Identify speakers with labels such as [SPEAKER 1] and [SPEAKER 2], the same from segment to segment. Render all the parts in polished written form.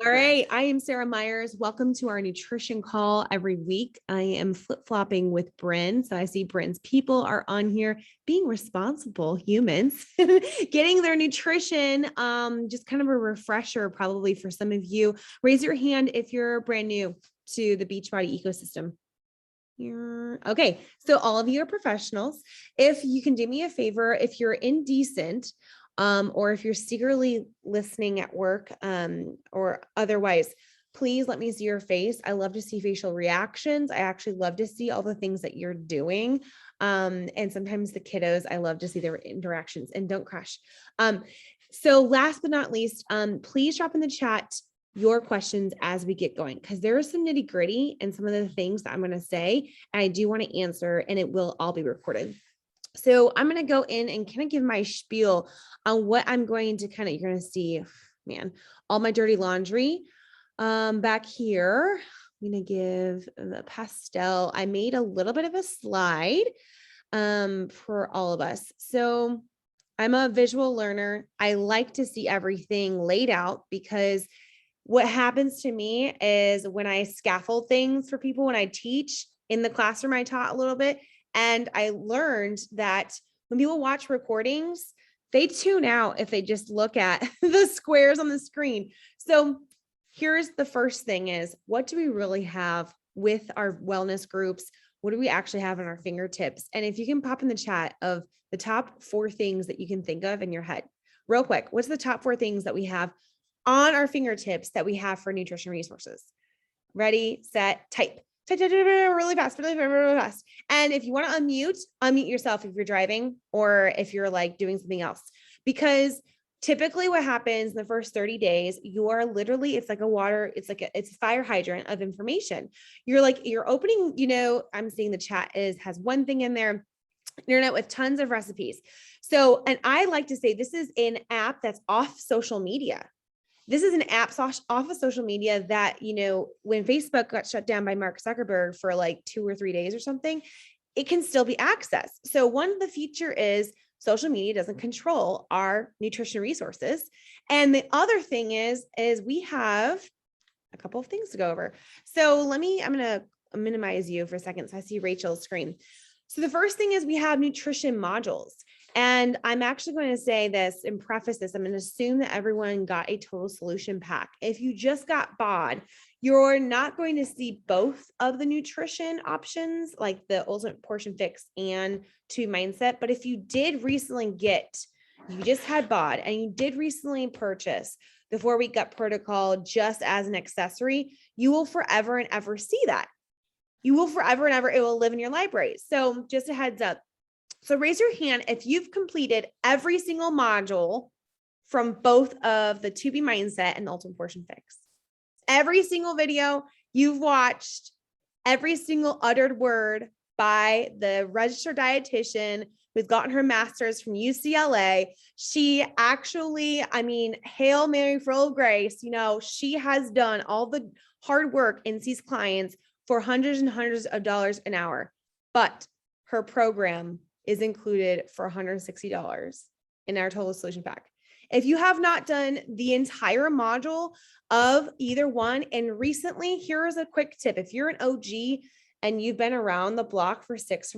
[SPEAKER 1] All right. I am Sarah Myers. Welcome to our nutrition call every week. I am flip-flopping with Bryn. So I see Bryn's people are on here being responsible humans, getting their nutrition. Just kind of a refresher probably for some of you. Raise your hand if you're brand new to the Beachbody ecosystem. Okay. So all of you are professionals. If you can do me a favor, if you're indecent, or if you're secretly listening at work, or otherwise, please let me see your face. I love to see facial reactions. I actually love to see all the things that you're doing. And sometimes the kiddos, I love to see their interactions, and don't crash. So last but not least, please drop in the chat your questions as we get going, because there is some nitty gritty and some of the things that I'm going to say, and I do want to answer, and it will all be recorded. So I'm going to go in and kind of give my spiel on what I'm going to you're going to see, man, all my dirty laundry. Back here, I'm going to give the pastel. I made a little bit of a slide, for all of us. So I'm a visual learner. I like to see everything laid out, because what happens to me is when I scaffold things for people, when I teach in the classroom, I taught a little bit. And I learned that when people watch recordings, they tune out if they just look at the squares on the screen. So here's the first thing is, what do we really have with our wellness groups? What do we actually have in our fingertips? And if you can pop in the chat of the top 4 things that you can think of in your head, real quick, what's the top 4 things that we have on our fingertips that we have for nutrition resources? Ready, set, type. Really fast, really fast. And if you want to unmute yourself if you're driving or if you're like doing something else, because typically what happens in the first 30 days, you are literally, it's like it's a fire hydrant of information. You're opening, I'm seeing the chat has one thing in there, internet with tons of recipes. So, and I like to say this is an app that's off social media. This is an app off of social media that, when Facebook got shut down by Mark Zuckerberg for like 2 or 3 days or something, it can still be accessed. So one of the feature is social media doesn't control our nutrition resources. And the other thing is we have a couple of things to go over. So I'm going to minimize you for a second. So I see Rachel's screen. So the first thing is we have nutrition modules. And I'm actually going to say this and preface this. I'm going to assume that everyone got a total solution pack. If you just got BOD, you're not going to see both of the nutrition options, like the ultimate portion fix and to mindset. But if you did recently you just had BOD and you did recently purchase the 4-week gut protocol just as an accessory, you will forever and ever see that. You will forever and ever, it will live in your library. So just a heads up. So raise your hand if you've completed every single module from both of the To Be Mindset and the Ultimate Portion Fix. Every single video you've watched, every single uttered word by the registered dietitian who's gotten her master's from UCLA. She actually, Hail Mary full of grace, she has done all the hard work and sees clients for hundreds and hundreds of dollars an hour, but her program is included for $160 in our total solution pack. If you have not done the entire module of either one, and recently, here's a quick tip. If you're an OG and you've been around the block for six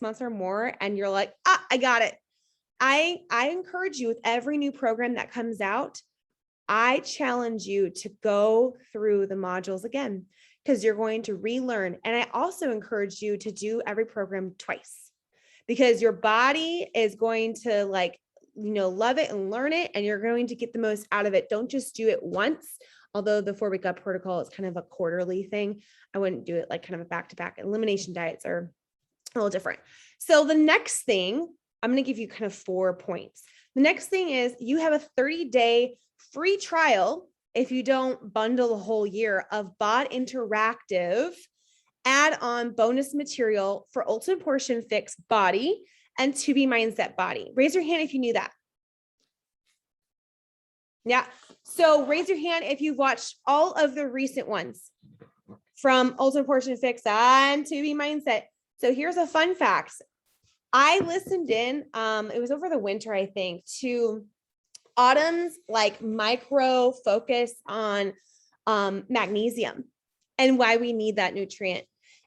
[SPEAKER 1] months or more, and you're like, I got it. I encourage you with every new program that comes out, I challenge you to go through the modules again, because you're going to relearn. And I also encourage you to do every program twice, because your body is going to love it and learn it, and you're going to get the most out of it. Don't just do it once. Although the 4-week gut protocol is kind of a quarterly thing, I wouldn't do it like kind of a back-to-back. Elimination diets are a little different. So the next thing, I'm going to give you kind of 4 points. The next thing is you have a 30-day free trial if you don't bundle the whole year of BOD Interactive add-on bonus material for Ultimate Portion Fix Body and To Be Mindset Body. Raise your hand if you knew that. Yeah. So raise your hand if you've watched all of the recent ones from Ultimate Portion Fix and To Be Mindset. So here's a fun fact. I listened in, it was over the winter, I think, to Autumn's like micro focus on magnesium and why we need that nutrient.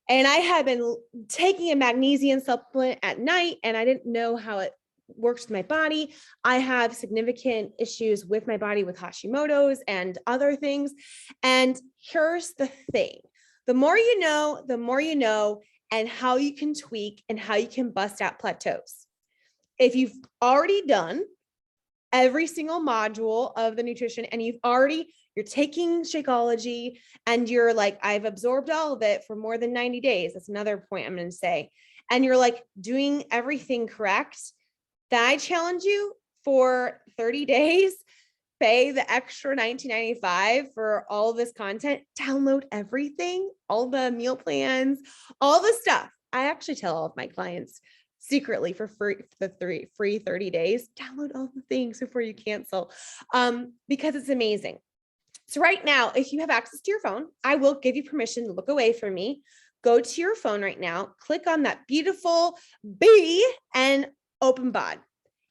[SPEAKER 1] And I had been taking a magnesium supplement at night and I didn't know how it works with my body. I have significant issues with my body with Hashimoto's and other things. And here's the thing. The more you know, and how you can tweak and how you can bust out plateaus. If you've already done every single module of the nutrition and you're taking Shakeology and you're like, I've absorbed all of it for more than 90 days. That's another point I'm going to say. And you're like doing everything correct. Then I challenge you for 30 days, pay the extra $19.95 for all this content, download everything, all the meal plans, all the stuff. I actually tell all of my clients secretly for free, free 30 days, download all the things before you cancel, because it's amazing. So right now, if you have access to your phone, I will give you permission to look away from me. Go to your phone right now, click on that beautiful B and open BOD.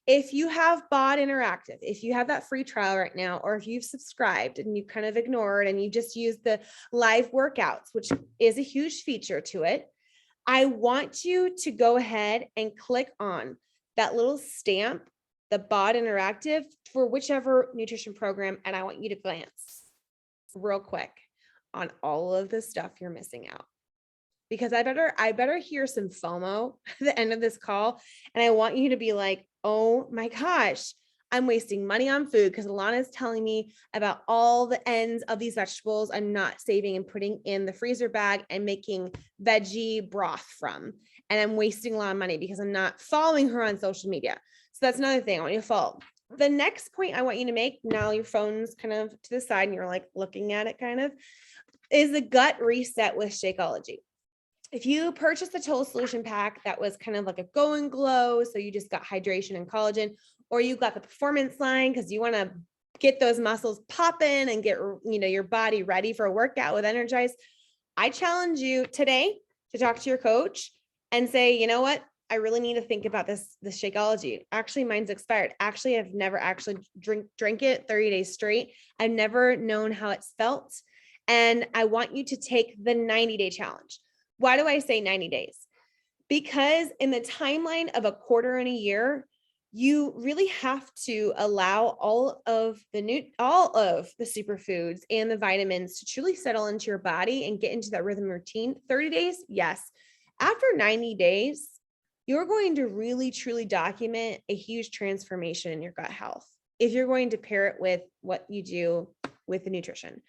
[SPEAKER 1] If you have BOD Interactive, if you have that free trial right now, or if you've subscribed and you kind of ignored and you just use the live workouts, which is a huge feature to it, I want you to go ahead and click on that little stamp, the BOD Interactive for whichever nutrition program. And I want you to glance real quick on all of the stuff you're missing out. Because I better hear some FOMO at the end of this call. And I want you to be like, oh my gosh, I'm wasting money on food because Alana is telling me about all the ends of these vegetables I'm not saving and putting in the freezer bag and making veggie broth from. And I'm wasting a lot of money because I'm not following her on social media. So that's another thing I want you to follow. The next point I want you to make, now your phone's kind of to the side and you're like looking at it kind of, is the gut reset with Shakeology. If you purchased the Total Solution Pack, that was kind of like a Go and Glow, so you just got hydration and collagen, or you got the performance line because you want to get those muscles popping and get, your body ready for a workout with Energize. I challenge you today to talk to your coach and say, you know what? I really need to think about this Shakeology. Actually, mine's expired. Actually, I've never actually drink it 30 days straight. I've never known how it's felt. And I want you to take the 90-day challenge. Why do I say 90 days? Because in the timeline of a quarter and a year, you really have to allow all of the superfoods and the vitamins to truly settle into your body and get into that rhythm routine. 30 days, yes. After 90 days, you're going to really, truly document a huge transformation in your gut health if you're going to pair it with what you do with the nutrition.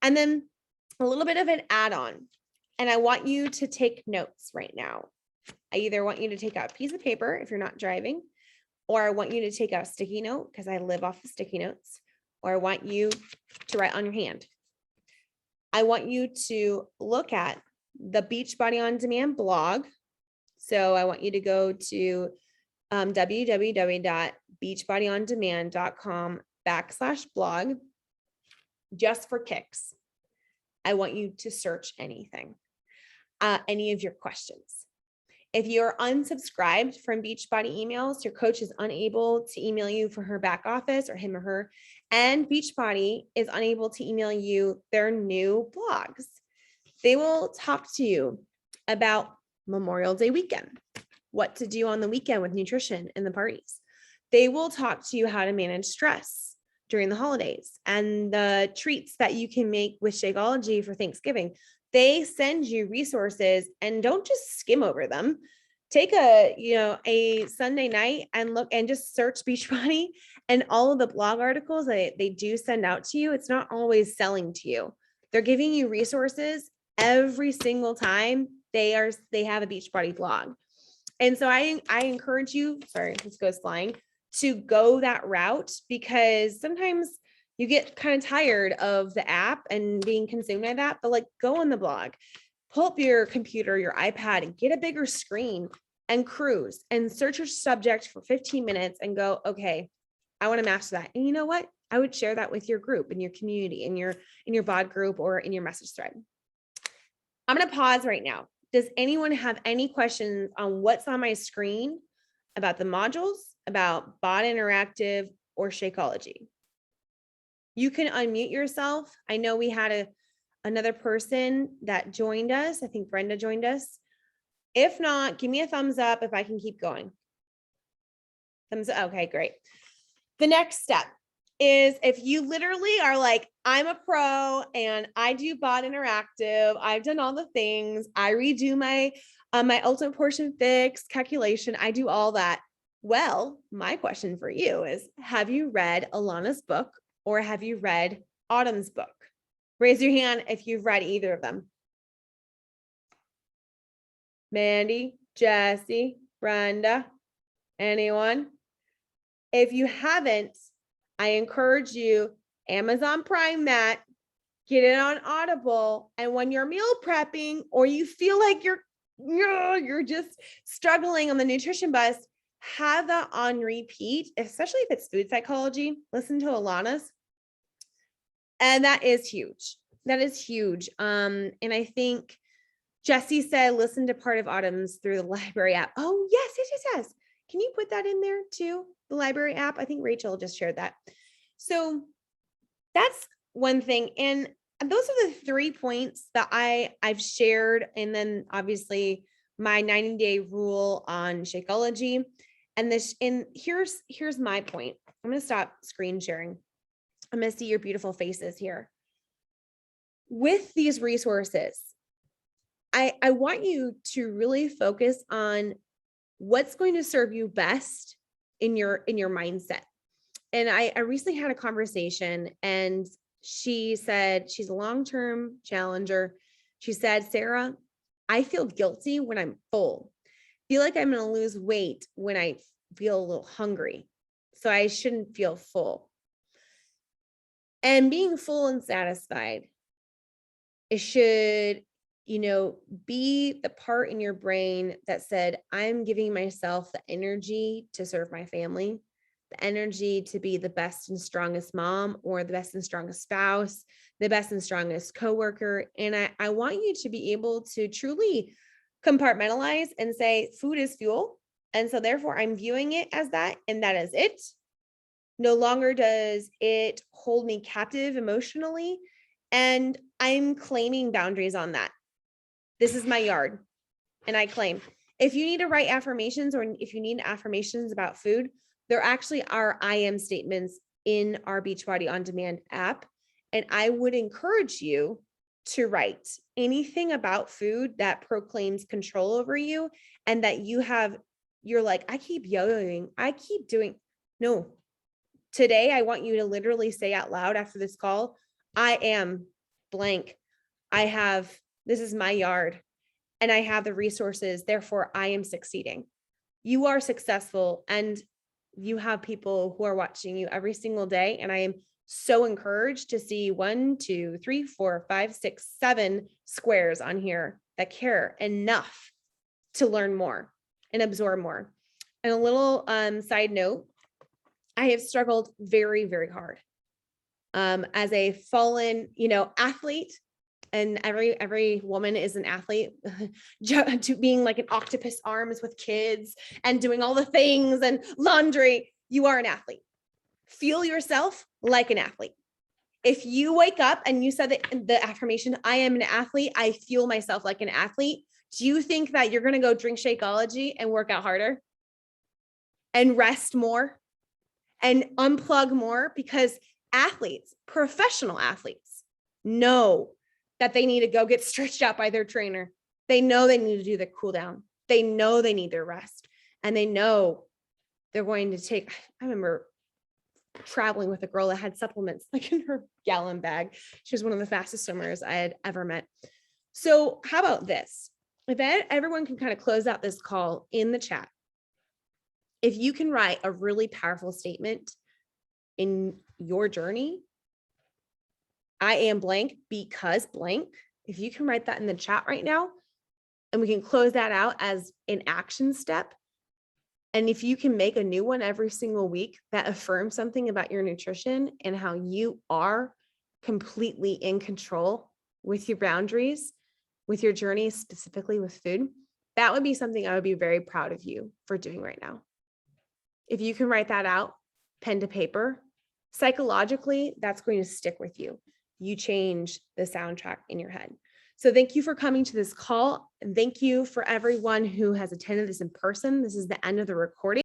[SPEAKER 1] And then a little bit of an add-on. And I want you to take notes right now. I either want you to take out a piece of paper if you're not driving, or I want you to take out a sticky note because I live off of sticky notes, or I want you to write on your hand. I want you to look at the Beachbody On Demand blog. So I want you to go to www.beachbodyondemand.com/blog just for kicks. I want you to search anything. Any of your questions. If you're unsubscribed from Beachbody emails, your coach is unable to email you for her back office or him or her, and Beachbody is unable to email you their new blogs. They will talk to you about Memorial Day weekend, what to do on the weekend with nutrition and the parties. They will talk to you how to manage stress during the holidays and the treats that you can make with Shakeology for Thanksgiving. They send you resources and don't just skim over them. Take a Sunday night and look and just search Beachbody and all of the blog articles that they do send out to you. It's not always selling to you. They're giving you resources every single time they have a Beachbody blog. And so I encourage you, sorry, this goes flying, to go that route because sometimes you get kind of tired of the app and being consumed by that, but like go on the blog, pull up your computer, your iPad and get a bigger screen and cruise and search your subject for 15 minutes and go, okay, I want to master that. And you know what? I would share that with your group, in your community, in your BOD group or in your message thread. I'm going to pause right now. Does anyone have any questions on what's on my screen about the modules, about BOD Interactive, or Shakeology? You can unmute yourself. I know we had another person that joined us. I think Brenda joined us. If not, give me a thumbs up if I can keep going. Thumbs up. Okay, great. The next step is if you literally are like, I'm a pro and I do Bod Interactive. I've done all the things. I redo my ultimate portion fix calculation. I do all that. Well, my question for you is, have you read Alana's book or have you read Autumn's book? Raise your hand if you've read either of them. Mandy, Jesse, Brenda, anyone? If you haven't, I encourage you, Amazon Prime that, get it on Audible. And when you're meal prepping or you feel like you're just struggling on the nutrition bus, have that on repeat, especially if it's food psychology. Listen to Alana's. And that is huge. That is huge. And I think Jesse said, listen to part of Autumn's through the library app. Oh, yes. Can you put that in there too? The library app. I think Rachel just shared that. So that's one thing. And those are the 3 points that I've shared. And then obviously my 90-day rule on Shakeology. And here's my point. I'm going to stop screen sharing. I'm going to see your beautiful faces here. With these resources, I want you to really focus on what's going to serve you best in your mindset. And I recently had a conversation and she said, she's a long-term challenger. She said, Sarah, I feel guilty when I'm full. Feel like I'm going to lose weight when I feel a little hungry. So I shouldn't feel full. And being full and satisfied, it should, be the part in your brain that said, I'm giving myself the energy to serve my family, the energy to be the best and strongest mom or the best and strongest spouse, the best and strongest coworker. And I want you to be able to truly compartmentalize and say, food is fuel. And so therefore I'm viewing it as that, and that is it. No longer does it hold me captive emotionally. And I'm claiming boundaries on that. This is my yard. And I claim, if you need to write affirmations or if you need affirmations about food, there actually are I am statements in our Beachbody On Demand app. And I would encourage you to write anything about food that proclaims control over you and that you're like, I keep yo-yoing, I keep doing. No, today I want you to literally say out loud after this call, I am blank. This is my yard and I have the resources. Therefore I am succeeding. You are successful and you have people who are watching you every single day. And I am so encouraged to see 1, 2, 3, 4, 5, 6, 7 squares on here that care enough to learn more and absorb more. And a little side note, I have struggled very, very hard as a fallen, athlete. And every woman is an athlete, to being like an octopus arms with kids and doing all the things and laundry. You are an athlete. Feel yourself like an athlete. If you wake up and you said the affirmation, I am an athlete, I feel myself like an athlete. Do you think that you're going to go drink Shakeology and work out harder and rest more and unplug more? Because athletes, professional athletes, know that they need to go get stretched out by their trainer. They know they need to do the cool down. They know they need their rest. And they know they're going to take, I remember traveling with a girl that had supplements like in her gallon bag. She was one of the fastest swimmers I had ever met. So how about this? If everyone can kind of close out this call in the chat, if you can write a really powerful statement in your journey, I am blank because blank. If you can write that in the chat right now, and we can close that out as an action step. And if you can make a new one every single week that affirms something about your nutrition and how you are completely in control with your boundaries, with your journey, specifically with food, that would be something I would be very proud of you for doing right now. If you can write that out, pen to paper, psychologically, that's going to stick with you. You change the soundtrack in your head. So thank you for coming to this call. And thank you for everyone who has attended this in person. This is the end of the recording.